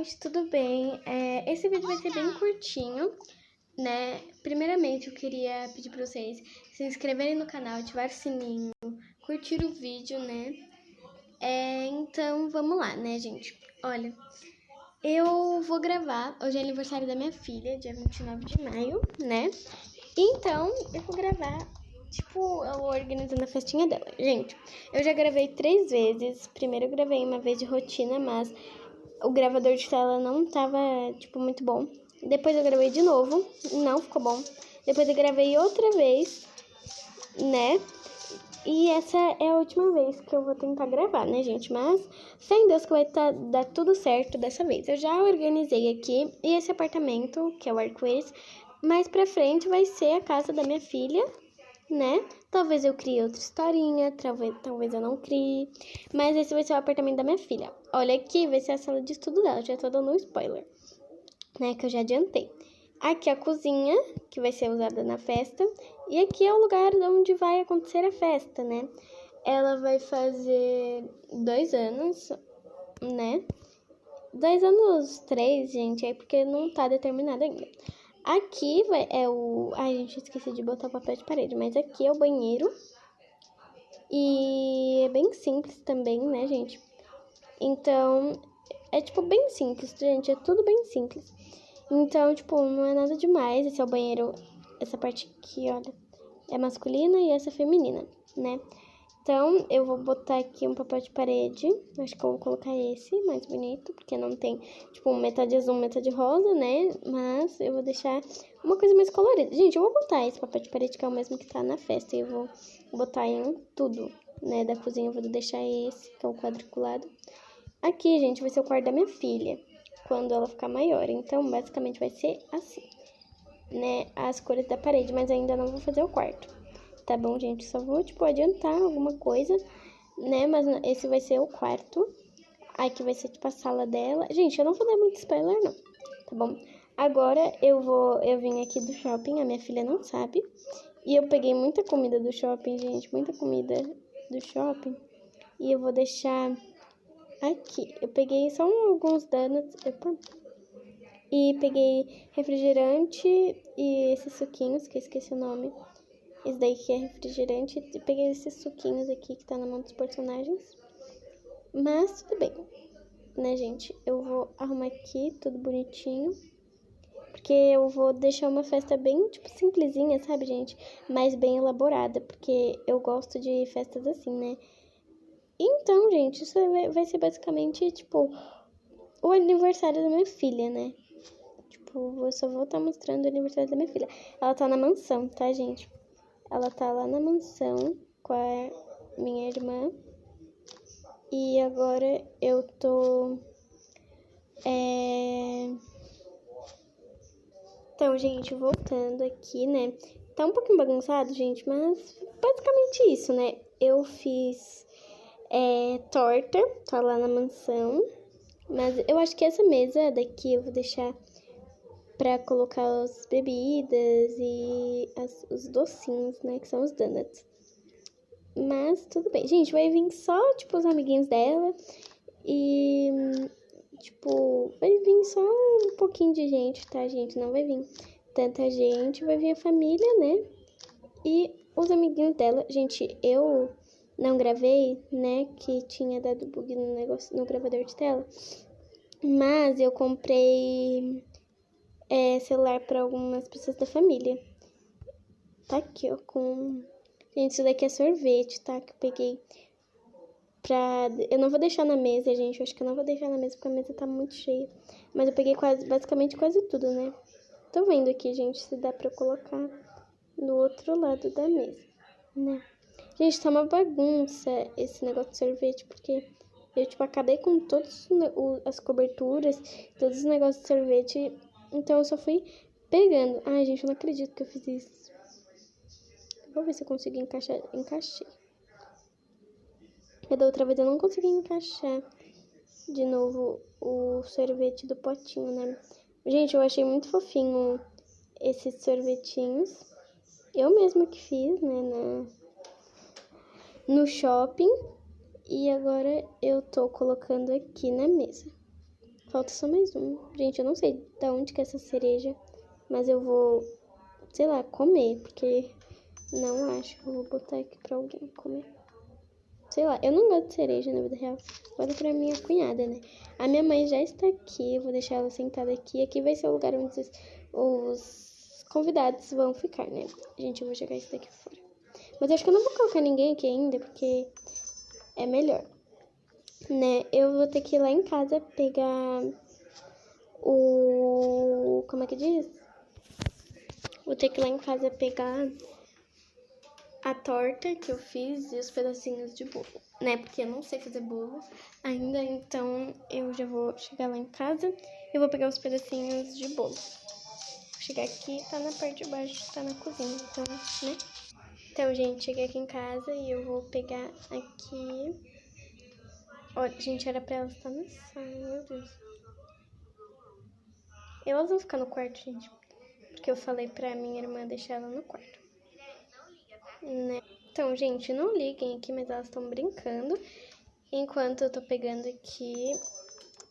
gente, tudo bem? Esse vídeo vai ser bem curtinho, né? Primeiramente, eu queria pedir pra vocês se inscreverem no canal, ativar o sininho, curtir o vídeo, né? Então, vamos lá, né, gente? Olha, eu vou gravar, hoje é aniversário da minha filha, dia 29 de maio, né? Então, eu vou gravar, eu organizando a festinha dela. Gente, eu já gravei 3 vezes. Primeiro eu gravei uma vez de rotina, mas o gravador de tela não tava, muito bom. Depois eu gravei de novo, não ficou bom. Depois eu gravei outra vez, né? E essa é a última vez que eu vou tentar gravar, né, gente? Mas fé em Deus que vai dar tudo certo dessa vez. Eu já organizei aqui, e esse apartamento, que é o arco-íris, mais pra frente vai ser a casa da minha filha, né? Talvez eu crie outra historinha, talvez eu não crie. Mas esse vai ser o apartamento da minha filha. Olha, aqui vai ser a sala de estudo dela. Já tô dando um spoiler, né? Que eu já adiantei. Aqui a cozinha, que vai ser usada na festa. E aqui é o lugar onde vai acontecer a festa, né? Ela vai fazer 2 anos, né? 2 anos, 3, gente, porque não tá determinado ainda. Aqui é o... Ai, gente, esqueci de botar o papel de parede, mas aqui é o banheiro. E é bem simples também, né, gente? Então, é, bem simples, gente, é tudo bem simples. Então, não é nada demais. Esse é o banheiro, essa parte aqui, olha, é masculina e essa é feminina, né? Então, eu vou botar aqui um papel de parede. Acho que eu vou colocar esse, mais bonito, porque não tem, metade azul, metade rosa, né? Mas eu vou deixar uma coisa mais colorida. Gente, eu vou botar esse papel de parede, que é o mesmo que tá na festa. E eu vou botar em tudo, né? Da cozinha eu vou deixar esse, que é o quadriculado. Aqui, gente, vai ser o quarto da minha filha, quando ela ficar maior. Então, basicamente, vai ser assim, né? As cores da parede, mas ainda não vou fazer o quarto. Tá bom, gente? Só vou, adiantar alguma coisa, né? Mas esse vai ser o quarto. Aqui vai ser, a sala dela. Gente, eu não vou dar muito spoiler, não. Tá bom? Agora, eu vim aqui do shopping, a minha filha não sabe. E eu peguei muita comida do shopping, gente. Muita comida do shopping. E eu vou deixar aqui. Eu peguei só alguns donuts. E peguei refrigerante e esses suquinhos, que eu esqueci o nome. Esse daí que é refrigerante. E peguei esses suquinhos aqui que tá na mão dos personagens. Mas tudo bem, né, gente? Eu vou arrumar aqui tudo bonitinho. Porque eu vou deixar uma festa bem, simplesinha, sabe, gente? Mas bem elaborada. Porque eu gosto de festas assim, né? Então, gente, isso vai ser basicamente, o aniversário da minha filha, né? Eu só vou estar mostrando o aniversário da minha filha. Ela tá na mansão, tá, gente? Ela tá lá na mansão com a minha irmã. E agora eu tô... Então, gente, voltando aqui, né? Tá um pouquinho bagunçado, gente, mas basicamente isso, né? Eu fiz torta, tá lá na mansão. Mas eu acho que essa mesa daqui eu vou deixar pra colocar as bebidas e os docinhos, né? Que são os donuts. Mas tudo bem. Gente, vai vir só, os amiguinhos dela. E, vai vir só um pouquinho de gente, tá, gente? Não vai vir tanta gente. Vai vir a família, né? E os amiguinhos dela. Gente, eu não gravei, né? Que tinha dado bug no gravador de tela. Mas eu comprei celular para algumas pessoas da família. Tá aqui, ó, com... Gente, isso daqui é sorvete, tá? Que eu peguei pra... Eu não vou deixar na mesa, gente. Eu acho que eu não vou deixar na mesa porque a mesa tá muito cheia. Mas eu peguei basicamente quase tudo, né? Tô vendo aqui, gente, se dá pra eu colocar no outro lado da mesa, né? Gente, tá uma bagunça esse negócio de sorvete, porque eu, acabei com todas as coberturas, todos os negócios de sorvete. Então, eu só fui pegando. Ai, gente, eu não acredito que eu fiz isso. Vou ver se eu consigo encaixar. Encaixei. E da outra vez eu não consegui encaixar de novo o sorvete do potinho, né? Gente, eu achei muito fofinho esses sorvetinhos. Eu mesma que fiz, né, no shopping. E agora eu tô colocando aqui na mesa. falta só mais um. Gente, eu não sei de onde que é essa cereja, mas eu vou, sei lá, comer, porque não acho que eu vou botar aqui pra alguém comer. Sei lá, eu não gosto de cereja na vida real. Olha pra minha cunhada, né? A minha mãe já está aqui, eu vou deixar ela sentada aqui. Aqui vai ser o lugar onde os convidados vão ficar, né? Gente, eu vou jogar isso daqui fora. Mas eu acho que eu não vou colocar ninguém aqui ainda, porque é melhor, né? Eu vou ter que ir lá em casa pegar o... Como é que diz? Vou ter que ir lá em casa pegar a torta que eu fiz e os pedacinhos de bolo, né? Porque eu não sei fazer bolo ainda, então eu já vou chegar lá em casa e vou pegar os pedacinhos de bolo. Vou chegar aqui, tá na parte de baixo, tá na cozinha, então, né? Então, gente, cheguei aqui em casa e eu vou pegar aqui. Olha, gente, era pra elas estar na sala, meu Deus. Elas vão ficar no quarto, gente, porque eu falei pra minha irmã deixar ela no quarto, né? Então, gente, não liguem aqui, mas elas estão brincando. Enquanto eu tô pegando aqui,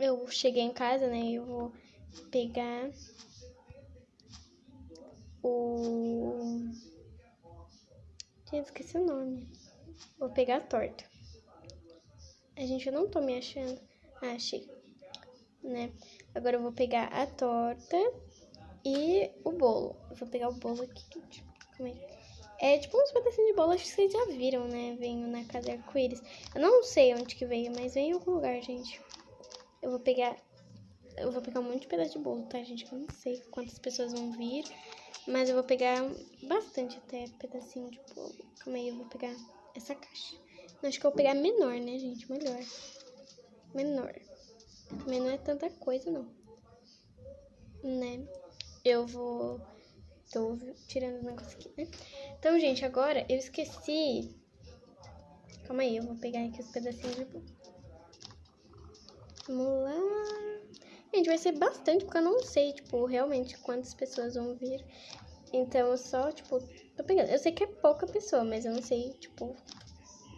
eu cheguei em casa, né? Eu vou pegar o... Gente, esqueci o nome. Vou pegar a torta. A gente, eu não tô me achando. Ah, achei, né? Agora eu vou pegar a torta e o bolo. Eu vou pegar o bolo aqui, gente. Como é? É tipo uns pedacinhos de bolo, acho que vocês já viram, né? Veio na casa arco-íris. Eu não sei onde que veio, mas veio em algum lugar, gente. Eu vou pegar um monte de pedaço de bolo, tá, gente? Eu não sei quantas pessoas vão vir, mas eu vou pegar bastante até pedacinho de bolo. Calma aí, eu vou pegar essa caixa. Não, acho que eu vou pegar menor, né, gente? Melhor. Menor. Também não é tanta coisa, não. Né? Eu vou... Tô tirando o negócio aqui, né? Então, gente, agora eu esqueci... Calma aí, eu vou pegar aqui os pedacinhos de bolo. Vamos lá. Gente, vai ser bastante, porque eu não sei, tipo, realmente quantas pessoas vão vir. Então, eu só, tipo, tô pegando. Eu sei que é pouca pessoa, mas eu não sei, tipo,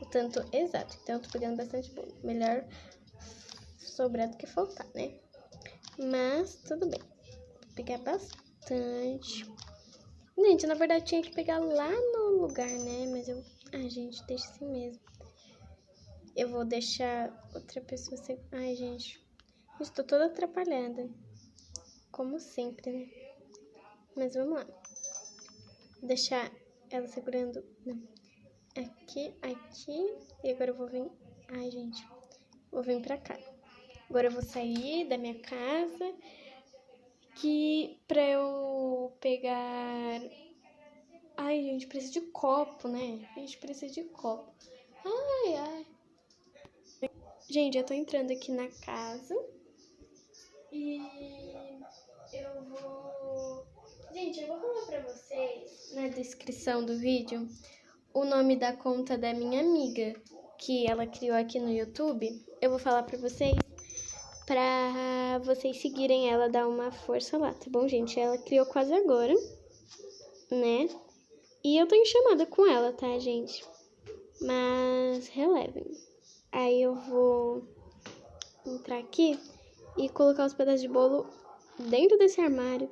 o tanto exato. Então, eu tô pegando bastante bolo. Melhor sobrar do que faltar, né? Mas, tudo bem. Vou pegar bastante. Gente, na verdade, tinha que pegar lá no lugar, né? Mas eu... Ai, gente, deixa assim mesmo. Eu vou deixar outra pessoa... Ai, gente. Estou toda atrapalhada. Como sempre, né? Mas vamos lá. Vou deixar ela segurando... Não. Aqui, aqui. E agora eu vou vir... Ai, gente. Vou vir pra cá. Agora eu vou sair da minha casa. Que pra eu pegar... Ai, gente, precisa de copo, né? A gente precisa de copo. Ai, ai. Gente, eu tô entrando aqui na casa. E eu vou... Gente, eu vou falar pra vocês, na descrição do vídeo, o nome da conta da minha amiga, que ela criou aqui no YouTube. Eu vou falar pra vocês seguirem ela, dar uma força lá, tá bom, gente? Ela criou quase agora, né? E eu tô em chamada com ela, tá, gente? Mas relevem. Aí eu vou entrar aqui e colocar os pedaços de bolo dentro desse armário.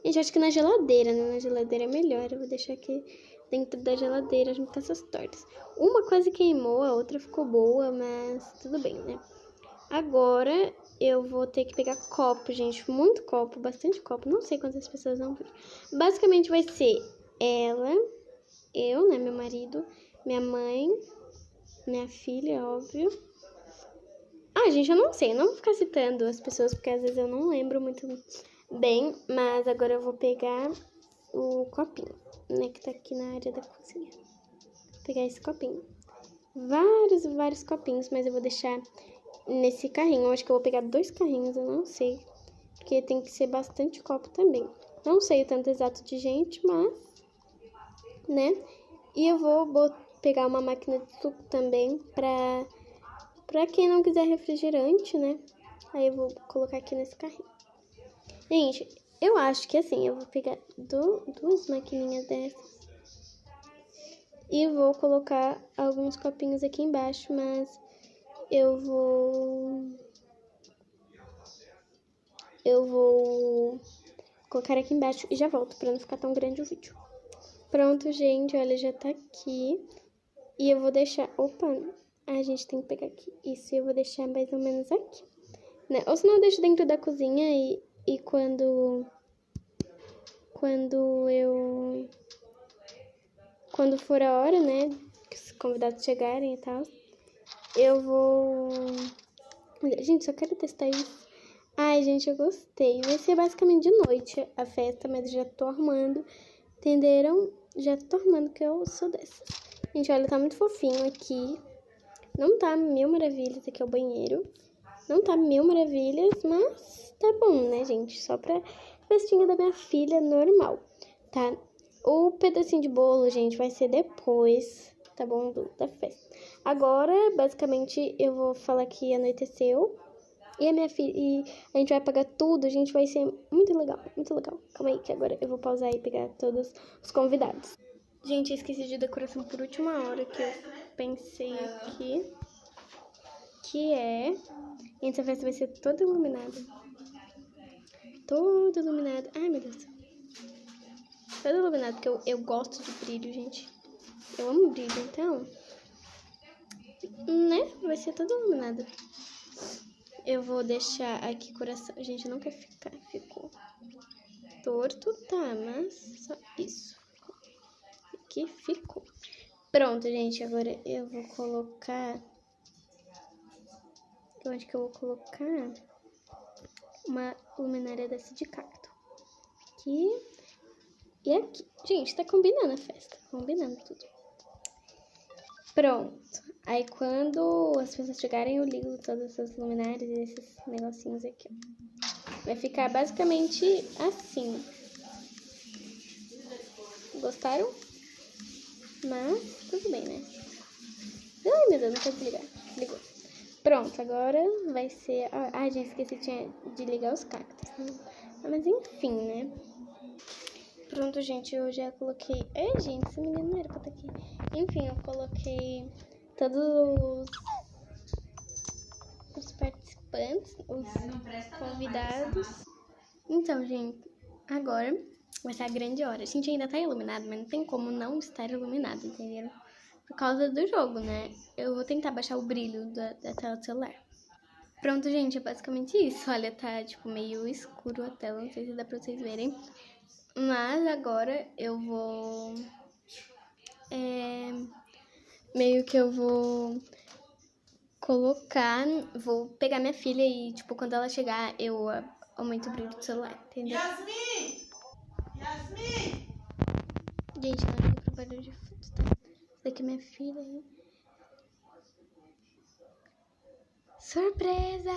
Gente, acho que na geladeira, né? Na geladeira é melhor. Eu vou deixar aqui dentro da geladeira junto com essas tortas. Uma quase queimou, a outra ficou boa, mas tudo bem, né? Agora eu vou ter que pegar copo, gente. Muito copo, bastante copo. Não sei quantas pessoas vão vir. Basicamente vai ser ela, eu, né? Meu marido, minha mãe, minha filha, óbvio. Ah, gente, eu não sei. Eu não vou ficar citando as pessoas, porque às vezes eu não lembro muito bem. Mas agora eu vou pegar o copinho, né? Que tá aqui na área da cozinha. Vou pegar esse copinho. Vários copinhos, mas eu vou deixar nesse carrinho. Eu acho que eu vou pegar 2 carrinhos, eu não sei. Porque tem que ser bastante copo também. Não sei o tanto exato de gente, mas... né? E eu vou pegar uma máquina de suco também pra quem não quiser refrigerante, né? Aí eu vou colocar aqui nesse carrinho. Gente, eu acho que assim, eu vou pegar 2 maquininhas dessas. E vou colocar alguns copinhos aqui embaixo, mas eu vou eu vou colocar aqui embaixo e já volto, pra não ficar tão grande o vídeo. Pronto, gente, olha, já tá aqui. E eu vou deixar... Opa, a gente tem que pegar aqui. Isso, eu vou deixar mais ou menos aqui, né? Ou senão eu deixo dentro da cozinha e quando for a hora, né, que os convidados chegarem e tal, eu vou... Gente, só quero testar isso. Ai, gente, eu gostei. Vai ser basicamente de noite a festa, mas eu já tô arrumando. Entenderam? Já tô arrumando que eu sou dessas. Gente, olha, tá muito fofinho aqui. Não tá mil maravilhas, aqui é o banheiro. Não tá mil maravilhas, mas tá bom, né, gente? Só pra festinha da minha filha normal, tá? O pedacinho de bolo, gente, vai ser depois, tá bom? Da festa. Agora, basicamente, eu vou falar que anoiteceu. E a minha filha, e a gente vai apagar tudo, gente, vai ser muito legal, muito legal. Calma aí, que agora eu vou pausar e pegar todos os convidados. Gente, eu esqueci de decoração por última hora, que eu pensei aqui, que é... Essa festa vai ser toda iluminada. Toda iluminada. Ai, meu Deus. Toda iluminada, porque eu gosto de brilho, gente. Eu amo brilho, então... Né? Vai ser toda iluminada. Eu vou deixar aqui coração. Gente, não quer ficar. Ficou torto, tá, mas só isso. Aqui ficou. Pronto, gente. Agora eu vou colocar... Eu acho que eu vou colocar uma luminária dessa de cacto. Aqui e aqui. Gente, tá combinando a festa. Combinando tudo. Pronto. Aí quando as pessoas chegarem, eu ligo todas essas luminárias e esses negocinhos aqui, ó. Vai ficar basicamente assim. Gostaram? Mas tudo bem, né? Ai, meu Deus, não quero desligar. Ligou. Pronto, agora vai ser... Ai, gente, esqueci de ligar os cactos. Mas enfim, né? Pronto, gente, eu já coloquei... gente, esse menino não era pra estar aqui. Enfim, eu coloquei todos os participantes, os convidados. Então, gente, agora vai ser a grande hora. A gente ainda tá iluminado, mas não tem como não estar iluminado, entenderam? Por causa do jogo, né? Eu vou tentar baixar o brilho da tela do celular. Pronto, gente, é basicamente isso. Olha, tá, tipo, meio escuro a tela, não sei se dá pra vocês verem. Mas agora eu vou... meio que eu vou colocar... Vou pegar minha filha e, tipo, quando ela chegar, eu aumento o brilho do celular, entendeu? Yasmin! Yasmin! Gente, ela liga pro barulho de fundo, tá? Essa daqui é minha filha aí. Surpresa!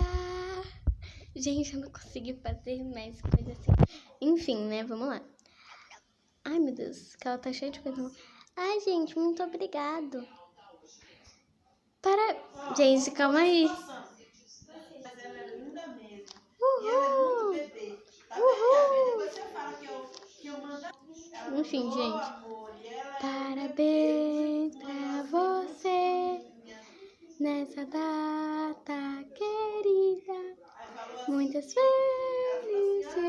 Gente, eu não consegui fazer mais coisa assim. Enfim, né? Vamos lá. Ai, meu Deus, que ela tá cheia de coisa. Ai, gente, muito obrigado. Gente, calma aí. Uhul! Uhul! Enfim, gente. Parabéns pra você nessa data querida. Muitas felicidades,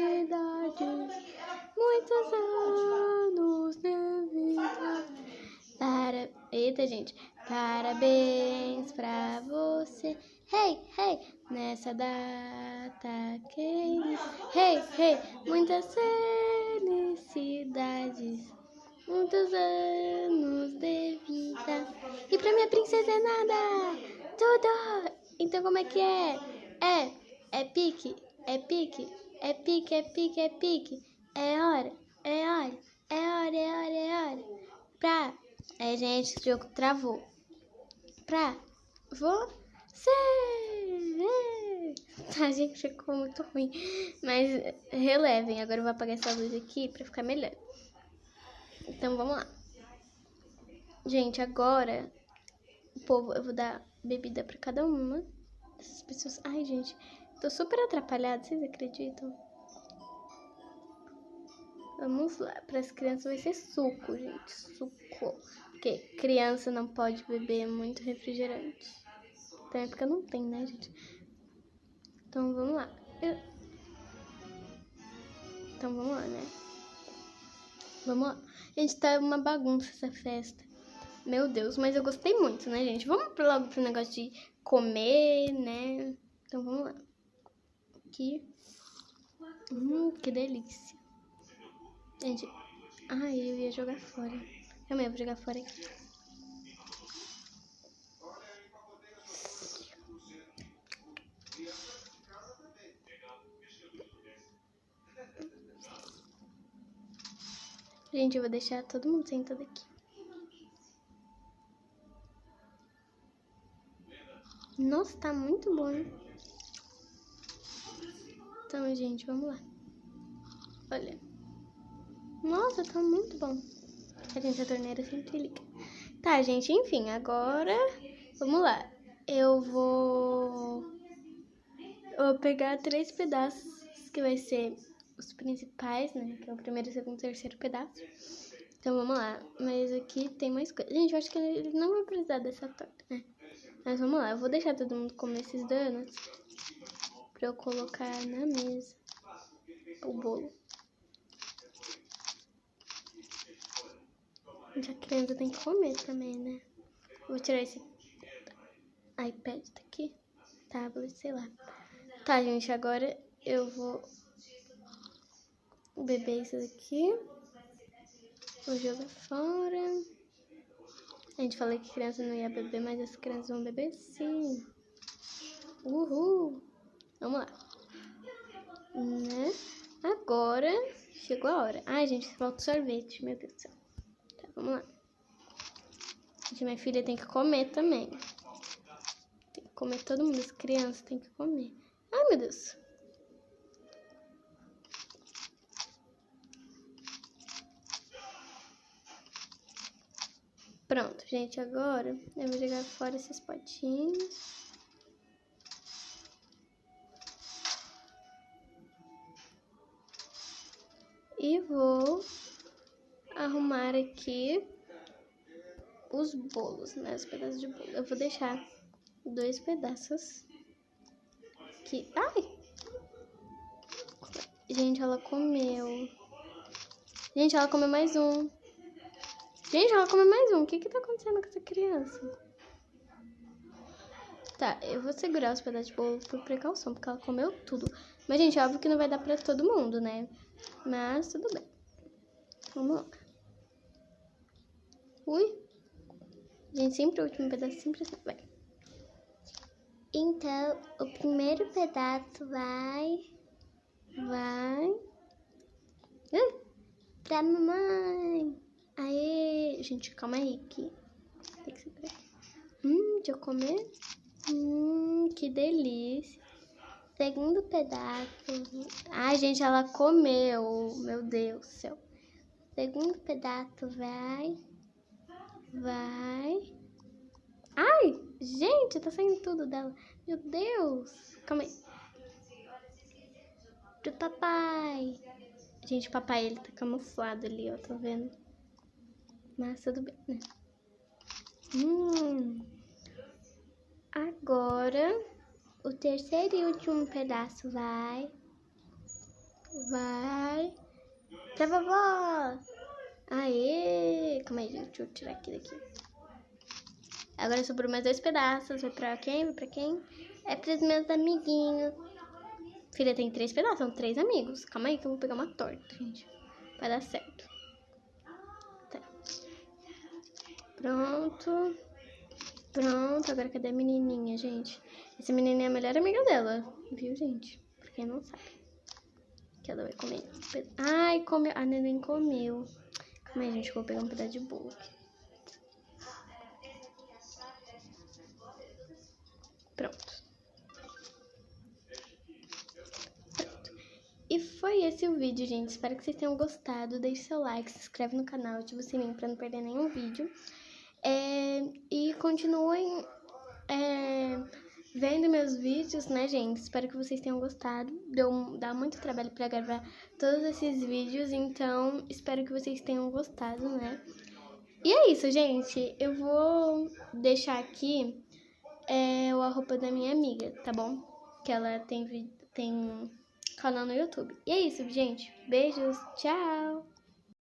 muitos anos de vida. Eita, gente. Parabéns pra você. Hey, hey, nessa data querida. Hey, hey, muitas felicidades, muitos anos de vida. E pra minha princesa nada, tudo. Então como é que é? É pique, é pique, é pique, é pique, é pique. É hora, é hora, é hora, é hora, é hora. Gente, esse jogo travou. Pra você. Tá, gente, ficou muito ruim. Mas relevem. Agora eu vou apagar essa luz aqui pra ficar melhor. Então, vamos lá. Gente, agora eu vou dar bebida pra cada uma dessas pessoas. Ai, gente, tô super atrapalhada, vocês acreditam? Vamos lá. Para as crianças vai ser suco, gente. Suco. Porque criança não pode beber muito refrigerante. Até porque não tem, né, gente? Então, vamos lá. Então vamos lá, né? Vamos lá. Gente, tá uma bagunça essa festa. Meu Deus, mas eu gostei muito, né, gente? Vamos logo pro negócio de comer, né? Então vamos lá. Aqui. Que delícia. Gente, ai, eu ia jogar fora. Também vou jogar fora aqui. Gente, eu vou deixar todo mundo sentado aqui. Nossa, tá muito bom, né? Então, gente, vamos lá. Olha. Nossa, tá muito bom. A gente, a torneira sempre liga. Tá, gente, enfim, agora vamos lá. Eu vou pegar 3 pedaços, que vai ser os principais, né? Que é o primeiro, segundo, terceiro pedaço. Então vamos lá. Mas aqui tem mais coisa. Gente, eu acho que ele não vai precisar dessa torta, né? Mas vamos lá, eu vou deixar todo mundo comer esses donuts pra eu colocar na mesa o bolo. Gente, a criança tem que comer também, né? Vou tirar esse iPad daqui, tablet, sei lá. Tá, gente, agora eu vou beber isso daqui. Vou jogar fora. A gente falou que criança não ia beber, mas as crianças vão beber sim. Uhul! Vamos lá. Né? Agora chegou a hora. Ai, gente, falta sorvete, meu Deus do céu. Tá, vamos lá. Gente, minha filha tem que comer também. Tem que comer, todo mundo, as crianças tem que comer. Ai, meu Deus. Pronto, gente, agora eu vou jogar fora esses potinhos. E vou arrumar aqui os bolos, né? Os pedaços de bolo. Eu vou deixar 2 pedaços aqui. Ai! Gente, ela comeu. Gente, ela comeu mais um. Gente, ela comeu mais um. O que tá acontecendo com essa criança? Tá, eu vou segurar os pedaços de bolo por precaução, porque ela comeu tudo. Mas, gente, óbvio que não vai dar pra todo mundo, né? Mas, tudo bem. Vamos lá. Ui. Gente, sempre o último pedaço, sempre assim, vai. Então, o primeiro pedaço vai pra mamãe. Aê, gente, calma aí que tem que segurar. Deixa eu comer. Que delícia. Segundo pedaço. Ai, gente, ela comeu. Meu Deus do céu. Segundo pedaço vai. Ai, gente, tá saindo tudo dela. Meu Deus. Calma aí. Pro papai. Gente, o papai, ele tá camuflado ali, ó, tá vendo? Mas tudo bem, né? Agora, o terceiro e último pedaço vai pra vovó. Aê! Calma aí, gente, deixa eu tirar aqui daqui. Agora sobrou mais 2 pedaços. Vai pra quem? Vai pra quem? É pros meus amiguinhos. Filha, tem 3 pedaços, são 3 amigos. Calma aí que eu vou pegar uma torta, gente. Vai dar certo. Tá. Pronto. Agora cadê a menininha, gente? Essa menininha é a melhor amiga dela, viu, gente? Pra quem não sabe. Que ela vai comer. Ai, comeu. A neném comeu. Calma aí, gente, eu vou pegar um pedaço de bolo aqui. Pronto. E foi esse o vídeo, gente. Espero que vocês tenham gostado. Deixe seu like, se inscreve no canal, ativa o sininho pra não perder nenhum vídeo. E continuem vendo meus vídeos, né, gente? Espero que vocês tenham gostado. Dá muito trabalho pra gravar todos esses vídeos, então espero que vocês tenham gostado, né? E é isso, gente. Eu vou deixar aqui o arroba da minha amiga, tá bom? Que ela tem canal no YouTube. E é isso, gente. Beijos, tchau!